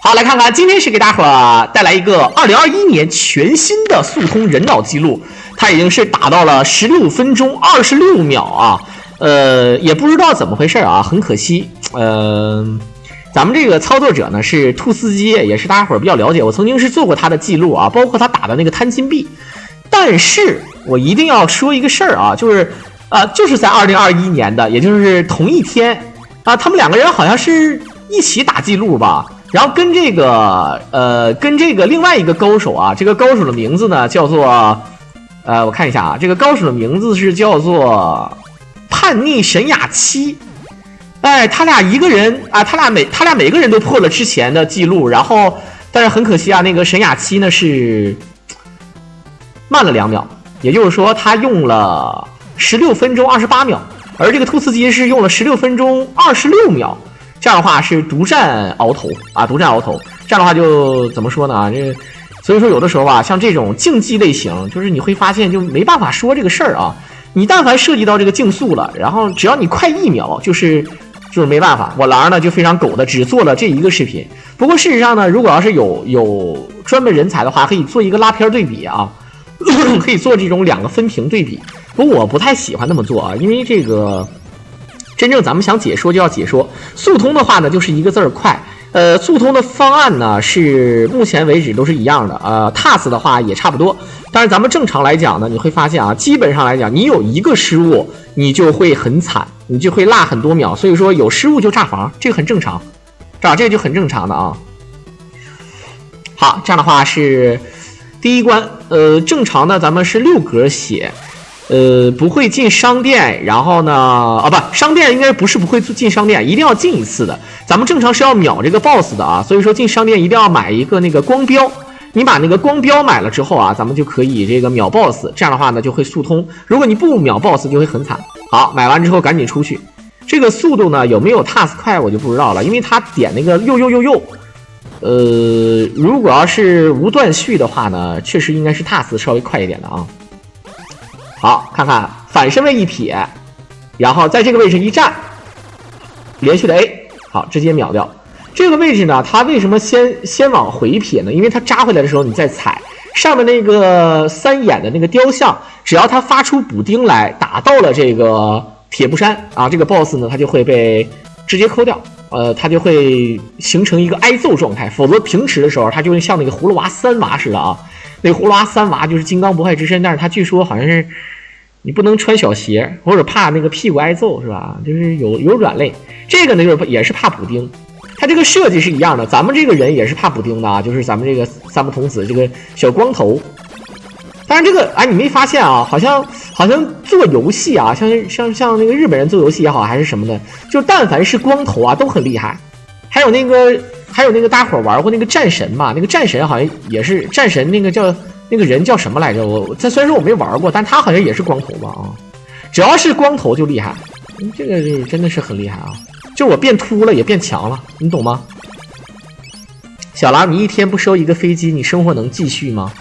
好，来看看，今天是给大伙儿带来一个2021年全新的速通人脑记录，它已经是打到了16分钟26秒啊，也不知道怎么回事啊，很可惜，咱们这个操作者呢是兔司机，也是大家伙儿比较了解，我曾经是做过他的记录啊，包括他打的那个贪金币，但是我一定要说一个事儿啊，就是在2021年的，也就是同一天啊，他们两个人好像是一起打记录吧。然后跟这个另外一个高手啊，这个高手的名字呢叫做我看一下啊，这个高手的名字是叫做叛逆神雅七。哎，他俩一个人啊，他俩每个人都破了之前的记录，然后但是很可惜啊，那个神雅七呢是慢了2秒，也就是说他用了16分钟28秒，而这个兔司机是用了16分钟26秒。这样的话是独占鳌头啊，独占鳌头。这样的话就怎么说呢？所以说有的时候啊，像这种竞技类型，就是你会发现就没办法说这个事儿啊。你但凡涉及到这个竞速了，然后只要你快1秒，就是没办法。我狼呢就非常狗的，只做了这一个视频。不过事实上呢，如果要是有专门人才的话，可以做一个拉片对比啊，可以做这种2个分屏对比。不过我不太喜欢那么做啊，因为这个。真正咱们想解说就要解说，速通的话呢就是一个字儿快。速通的方案呢是目前为止都是一样的。TAS 的话也差不多。但是咱们正常来讲呢，你会发现啊，基本上来讲，你有一个失误，你就会很惨，你就会落很多秒。所以说有失误就炸房，这个很正常，这个就很正常的啊。好，这样的话是第一关。正常的咱们是6格血。不会进商店，然后呢，商店应该不会进商店，一定要进一次的。咱们正常是要秒这个 boss 的啊，所以说进商店一定要买一个那个光标。你把那个光标买了之后啊，咱们就可以这个秒 boss， 这样的话呢就会速通。如果你不秒 boss 就会很惨。好，买完之后赶紧出去。这个速度呢有没有 TAS 快我就不知道了，因为他点那个又。如果要是无断续的话呢，确实应该是 TAS 稍微快一点的啊。好，看看反身位一撇，然后在这个位置一站，连续的 A， 好，直接秒掉。这个位置呢，它为什么先往回撇呢？因为它扎回来的时候你再踩上面那个3眼的那个雕像，只要它发出补丁来，打到了这个铁布衫啊，这个 boss 呢，它就会被直接抠掉，它就会形成一个挨揍状态。否则平时的时候，它就会像那个葫芦娃3娃似的啊。那个葫芦娃3娃就是金刚不坏之身，但是它据说好像是。你不能穿小鞋，或者怕那个屁股挨揍是吧？就是有软肋，这个呢就是也是怕补丁，它这个设计是一样的。咱们这个人也是怕补丁的啊，就是咱们这个三木童子这个小光头。当然这个你没发现啊？好像做游戏啊，像那个日本人做游戏也好，还是什么的，就但凡是光头啊都很厉害。还有那个大伙玩过那个战神吧？那个战神好像也是战神，那个人叫什么来着？他虽然说我没玩过，但他好像也是光头吧？啊，只要是光头就厉害，这个真的是很厉害啊！就我变秃了也变强了，你懂吗？小狼，你一天不收一个飞机，你生活能继续吗？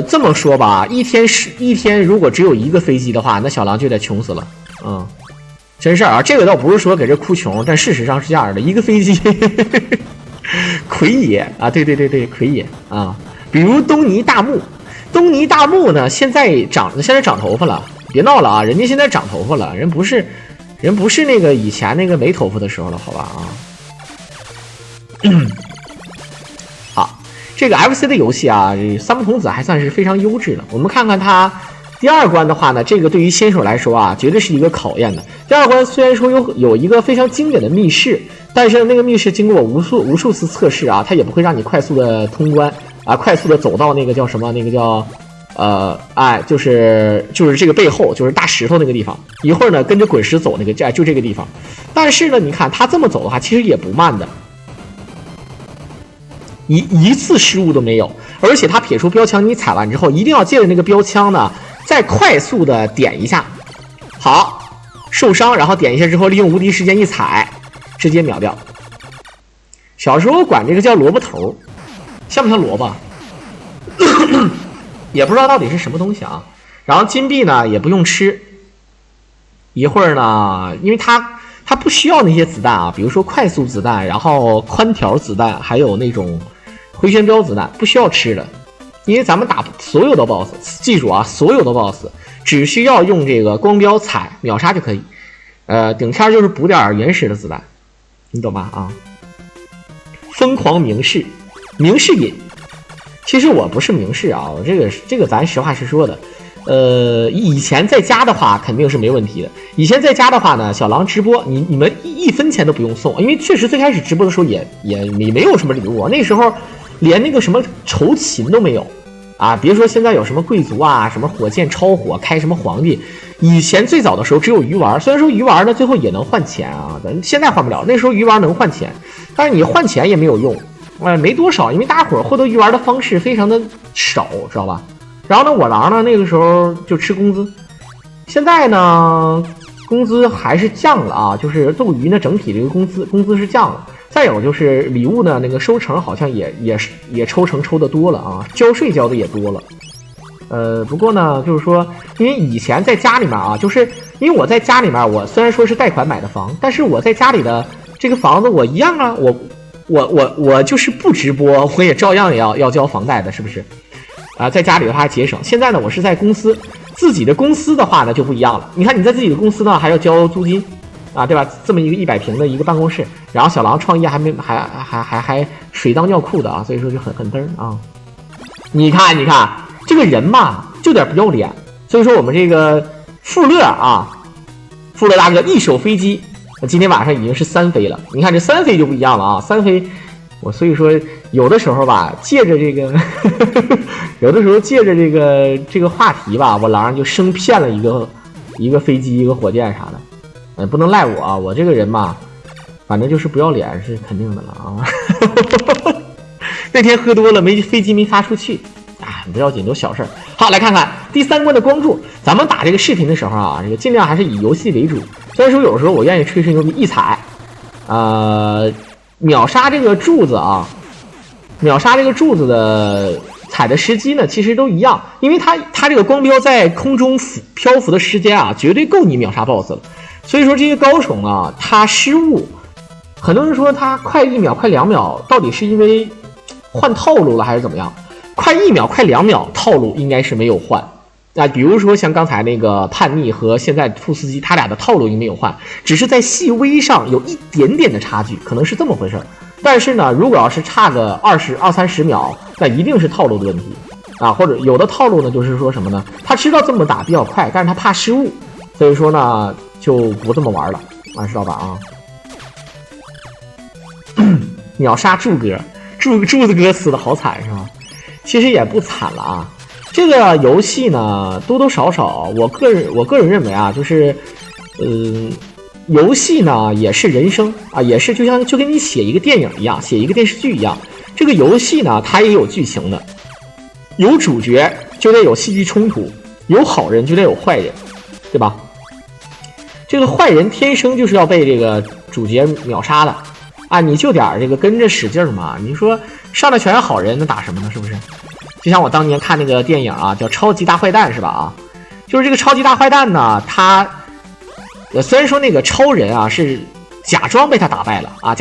这么说吧，一天如果只有一个飞机的话，那小狼就得穷死了。真事儿啊，这个倒不是说给这哭穷，但事实上是这样的，一个飞机，魁爷啊，对，魁爷啊。比如东尼大木呢，现在长头发了，别闹了啊！人家现在长头发了，人不是那个以前那个没头发的时候了，好吧啊。好，这个 FC 的游戏啊，三木童子还算是非常优质的。我们看看它第2关的话呢，这个对于新手来说啊，绝对是一个考验的。第2关虽然说有一个非常经典的密室，但是那个密室经过无数次测试啊，它也不会让你快速的通关。快速的走到那个叫什么？那个叫，就是这个背后，就是大石头那个地方。一会儿呢，跟着滚石走那个，就这个地方。但是呢，你看他这么走的话，其实也不慢的，一次失误都没有。而且他撇出标枪，你踩完之后，一定要借着那个标枪呢，再快速的点一下。好，受伤，然后点一下之后，利用无敌时间一踩，直接秒掉。小时候管这个叫萝卜头。像不像萝卜？也不知道到底是什么东西啊。然后金币呢也不用吃，一会儿呢，因为它它不需要那些子弹啊，比如说快速子弹，然后宽条子弹，还有那种回旋镖子弹，不需要吃的，因为咱们打所有的 BOSS， 记住啊，所有的 BOSS 只需要用这个光标踩秒杀就可以，顶天就是补点原始的子弹，你懂吗？啊，疯狂明示瘾，其实我不是明示啊，我这个咱实话实说的。以前在家的话肯定是没问题的。以前在家的话呢，小狼直播，你们一分钱都不用送，因为确实最开始直播的时候也没有什么礼物，那时候连那个什么酬勤都没有啊，别说现在有什么贵族啊，什么火箭超火开什么皇帝，以前最早的时候只有鱼丸，虽然说鱼丸呢最后也能换钱啊，咱现在换不了，那时候鱼丸能换钱，但是你换钱也没有用，没多少，因为大伙获得鱼丸的方式非常的少，知道吧？然后呢，我狼呢那个时候就吃工资，现在呢工资还是降了啊，就是斗鱼呢整体这个工资是降了。再有就是礼物呢那个收成好像也抽成抽的多了啊，交税交的也多了。不过呢就是说，因为以前在家里面啊，就是因为我在家里面，我虽然说是贷款买的房，但是我在家里的这个房子我一样啊，我就是不直播，我也照样也要交房贷的，是不是？在家里的话节省。现在呢，我是在公司，自己的公司的话呢就不一样了。你看你在自己的公司呢还要交租金，啊，对吧？这么一个100平的一个办公室，然后小狼创业还水当尿裤的啊，所以说就很嘚啊。你看这个人嘛，就点不要脸。所以说我们这个富乐大哥一手飞机，今天晚上已经是3飞了。你看这3飞就不一样了啊，3飞。我所以说有的时候吧，借着这个有的时候借着这个话题吧，我狼就生骗了一个飞机一个火箭啥的，不能赖我啊，我这个人嘛，反正就是不要脸是肯定的了啊。那天喝多了飞机没发出去，不要紧，都小事儿。好，来看看第3关的光柱。咱们打这个视频的时候啊，这个尽量还是以游戏为主，虽然说有时候我愿意吹牛逼一踩秒杀这个柱子啊，秒杀这个柱子的踩的时机呢，其实都一样，因为它这个光标在空中漂浮的时间啊，绝对够你秒杀 BOSS 了。所以说这些高手呢，他失误，很多人说他快1秒、快2秒，到底是因为换套路了还是怎么样？快1秒、快2秒套路应该是没有换。比如说像刚才那个叛逆和现在兔司机，他俩的套路应没有换，只是在细微上有一点点的差距，可能是这么回事。但是呢，如果要是差个20-30秒，那一定是套路的问题啊，或者有的套路呢，就是说什么呢？他知道这么打比较快，但是他怕失误，所以说呢就不这么玩了啊，知道吧？啊，秒杀柱哥，柱子哥死的好惨是吧？其实也不惨了啊。这个游戏呢，多多少少，我个人认为啊，就是，游戏呢也是人生啊，也是就跟你写一个电影一样，写一个电视剧一样。这个游戏呢，它也有剧情的，有主角就得有戏剧冲突，有好人就得有坏人，对吧？这个坏人天生就是要被这个主角秒杀的啊，你就点这个跟着使劲嘛。你说上来全是好人，那打什么呢？是不是？就像我当年看那个电影啊，叫《超级大坏蛋》是吧？啊，就是这个超级大坏蛋呢，他虽然说那个超人啊是假装被他打败了啊，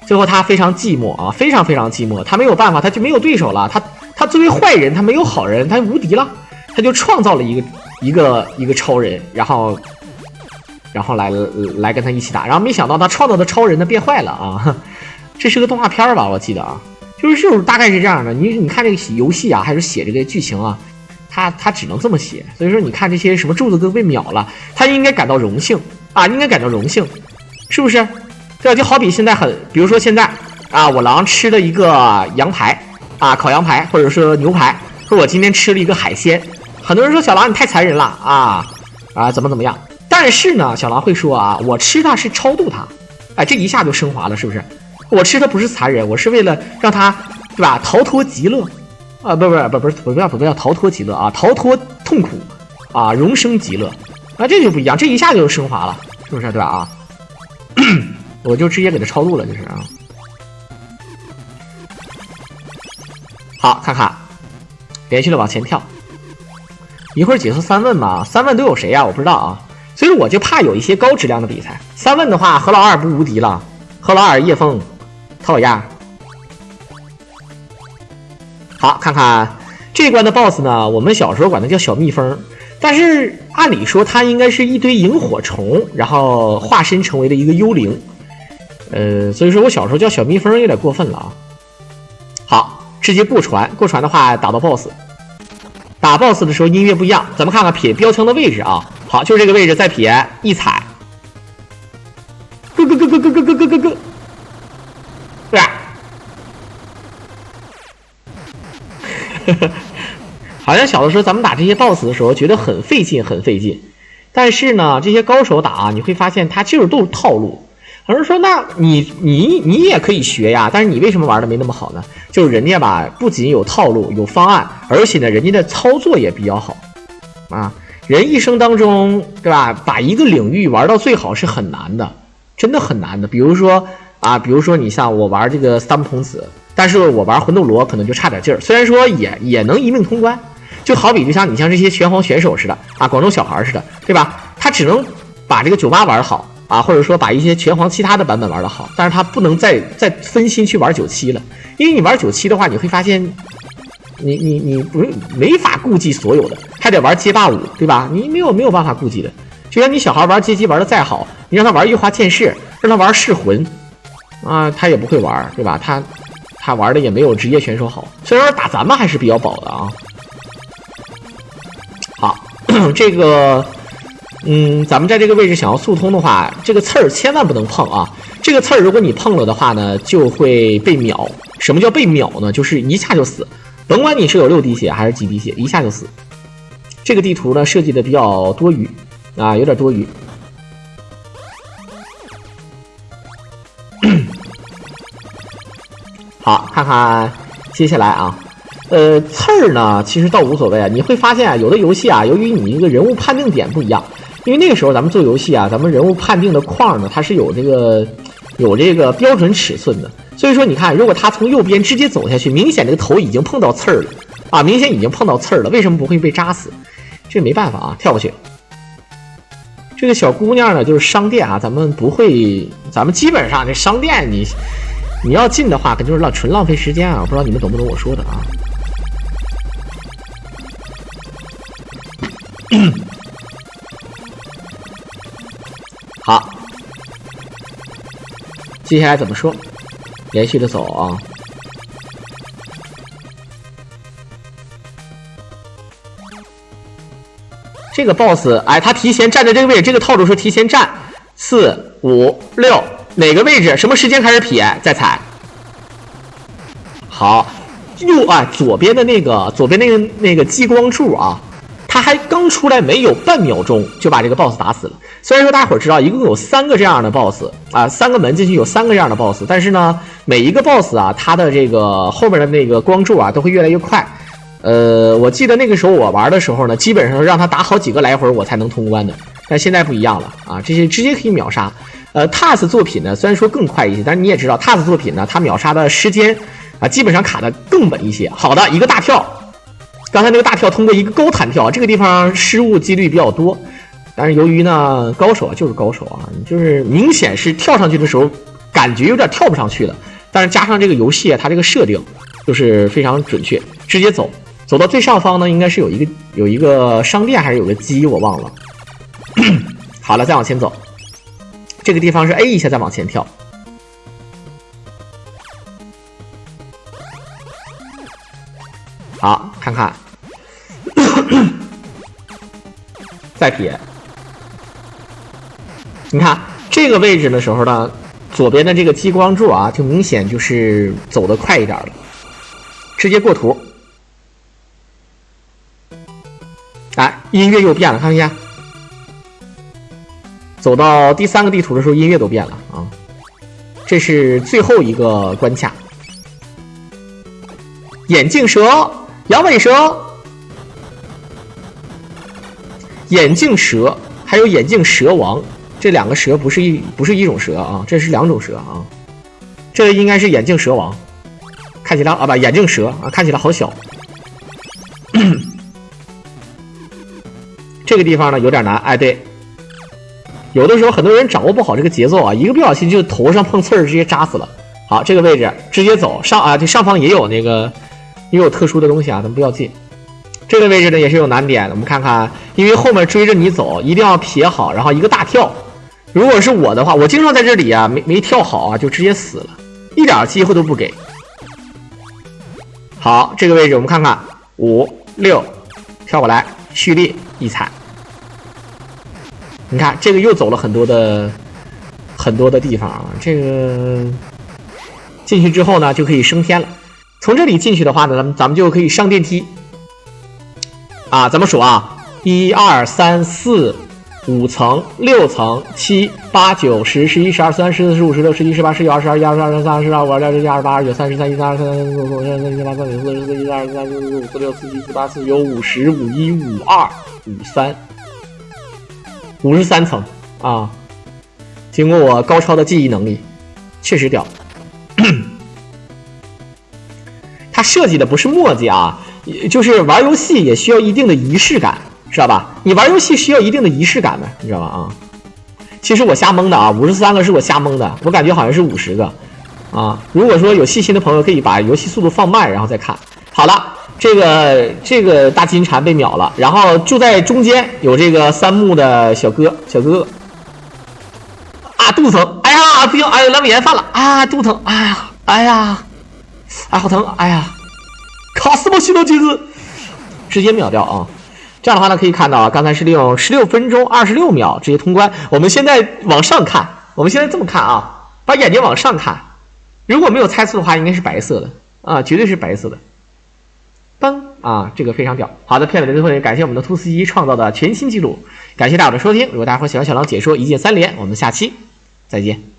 最后他非常寂寞啊，非常非常寂寞，他没有办法，他就没有对手了，他作为坏人，他没有好人，他无敌了，他就创造了一个超人，然后来跟他一起打，然后没想到他创造的超人呢变坏了啊，这是个动画片吧，我记得啊。就是大概是这样的，你看这个游戏啊，还是写这个剧情啊，他只能这么写。所以说你看这些什么柱子哥被秒了，他应该感到荣幸啊，应该感到荣幸，是不是？对吧？就好比现在比如说现在啊，我狼吃了一个羊排啊，烤羊排，或者说牛排，说我今天吃了一个海鲜，很多人说小狼你太残忍了啊怎么样？但是呢，小狼会说啊，我吃它是超度它，哎，这一下就升华了，是不是？我吃它不是残忍，我是为了让它，对吧？逃脱极乐啊，不要逃脱极乐啊，逃脱痛苦啊，荣升极乐啊，这就不一样，这一下就升华了，是不是？对吧？啊，我就直接给它超度了，就是啊。好，看看，连续的往前跳，一会儿解说3问吧，3问都有谁呀？我不知道啊。所以我就怕有一些高质量的比赛。3问的话，何老二不无敌了，何老二、叶枫、陶老鸭。好，看看这一关的 BOSS 呢，我们小时候管它叫小蜜蜂，但是按理说它应该是一堆萤火虫，然后化身成为了一个幽灵。所以说我小时候叫小蜜蜂有点过分了啊。好，直接过船，过船的话打到 BOSS， 打 BOSS 的时候音乐不一样，咱们看看撇标枪的位置啊。好，就是这个位置，再撇一踩，咯咯咯咯咯咯咯咯咯咯，对吧？好像小的时候咱们打这些 BOSS 的时候觉得很费劲，很费劲，但是呢，这些高手打你会发现他就是都是套路。有人说，那你也可以学呀，但是你为什么玩的没那么好呢？就是人家吧，不仅有套路有方案，而且呢，人家的操作也比较好啊。人一生当中，对吧？把一个领域玩到最好是很难的，真的很难的。比如说你像我玩这个三不童子，但是我玩魂斗罗可能就差点劲儿，虽然说也能一命通关，就好比像你像这些拳皇选手似的啊，广州小孩似的，对吧？他只能把这个98玩好。啊，或者说把一些拳皇其他的版本玩得好，但是他不能再分心去玩97了，因为你玩97的话，你会发现，你不是没法顾及所有的，还得玩街霸5，对吧？你没有办法顾及的。就像你小孩玩街机玩的再好，你让他玩月华剑士，让他玩噬魂，啊，他也不会玩，对吧？他玩的也没有职业选手好，虽然说打咱们还是比较饱的啊。好，这个。咱们在这个位置想要速通的话，这个刺儿千万不能碰啊！这个刺儿如果你碰了的话呢，就会被秒。什么叫被秒呢？就是一下就死，甭管你是有6滴血还是几滴血，一下就死。这个地图呢设计的比较多余啊，有点多余。好，看看接下来啊，刺儿呢其实倒无所谓啊。你会发现啊，有的游戏啊，由于你一个人物判定点不一样。因为那个时候咱们做游戏啊，咱们人物判定的框呢，它是有这个标准尺寸的。所以说你看，如果他从右边直接走下去，明显这个头已经碰到刺儿了啊，明显已经碰到刺儿了，为什么不会被扎死？这没办法啊，跳过去。这个小姑娘呢，就是商店啊，咱们基本上这商店你要进的话，可就是纯浪费时间啊，不知道你们懂不懂我说的啊？好，接下来怎么说？连续的走啊！这个 BOSS， 哎，他提前站在这个位置，这个套路是提前站4、5、6，哪个位置？什么时间开始撇？再踩。好，左边的那个激光柱啊。他还刚出来没有半秒钟就把这个 BOSS 打死了。虽然说大家伙知道一共有3个这样的 BOSS 啊，3个门进去有3个这样的 BOSS， 但是呢，每一个 BOSS 啊，它的这个后面的那个光柱啊都会越来越快。我记得那个时候我玩的时候呢，基本上让他打好几个来回我才能通关的。但现在不一样了啊，这些直接可以秒杀。TAS 作品呢，虽然说更快一些，但是你也知道 TAS 作品呢，它秒杀的时间啊，基本上卡的更稳一些。好的，一个大跳。刚才那个大跳通过一个高弹跳，这个地方失误几率比较多，但是由于呢高手啊就是高手啊，就是明显是跳上去的时候感觉有点跳不上去了，但是加上这个游戏啊，它这个设定就是非常准确，直接走到最上方呢，应该是有一个商店还是有个鸡我忘了。好了，再往前走，这个地方是 A 一下再往前跳。好，看看，再撇。你看这个位置的时候呢，左边的这个激光柱啊，就明显就是走得快一点了，直接过图。哎，音乐又变了，看一下。走到第3个地图的时候，音乐都变了啊。这是最后一个关卡，眼镜蛇。羊尾蛇、眼镜蛇，还有眼镜蛇王，这2个蛇不是一种蛇啊，这是2种蛇啊。这应该是眼镜蛇王，看起来啊不，眼镜蛇啊，看起来好小。这个地方呢有点难，哎，对，有的时候很多人掌握不好这个节奏啊，一个不小心就头上碰刺儿，直接扎死了。好，这个位置直接走上啊，这上方也有那个也有特殊的东西啊，咱们不要进。这个位置呢也是有难点，我们看看，因为后面追着你走，一定要撇好，然后一个大跳。如果是我的话，我经常在这里啊没跳好啊，就直接死了，一点机会都不给。好，这个位置我们看看5、6，跳过来蓄力一踩。你看这个又走了很多的地方啊，这个进去之后呢就可以升天了。从这里进去的话呢，咱们就可以上电梯啊，咱们数啊，1、2、3、4、5层、6层、7、8、9、10、11、12、13、14、15、16、17、18、19、20、21、22、23、24、25、26、27、28、29、30、31、32、33、34、35、36、37、38、39、40、41、42、43、44、45、46、47、48、49、50、51、52、53。53层啊！经过我高超的记忆能力，确实屌。它设计的不是墨迹啊，就是玩游戏也需要一定的仪式感，知道吧？你玩游戏需要一定的仪式感的，你知道吧？啊，其实我瞎蒙的啊，53个是我瞎蒙的，我感觉好像是50个啊。如果说有细心的朋友，可以把游戏速度放慢，然后再看。好了。这个大金蝉被秒了，然后就在中间有这个3木的小哥哥啊，肚疼，哎呀不行，哎呀阑尾炎犯了啊，肚疼，哎呀好疼，哎呀，卡斯莫西诺机子直接秒掉啊！这样的话呢，可以看到啊，刚才是利用16分钟26秒直接通关。我们现在往上看，我们现在这么看啊，把眼睛往上看，如果没有猜错的话，应该是白色的啊，绝对是白色的。嘣啊，这个非常屌。好的，片尾的最后也感谢我们的兔司机创造的全新纪录，感谢大家的收听。如果大家会喜欢小狼解说一键3连，我们下期再见。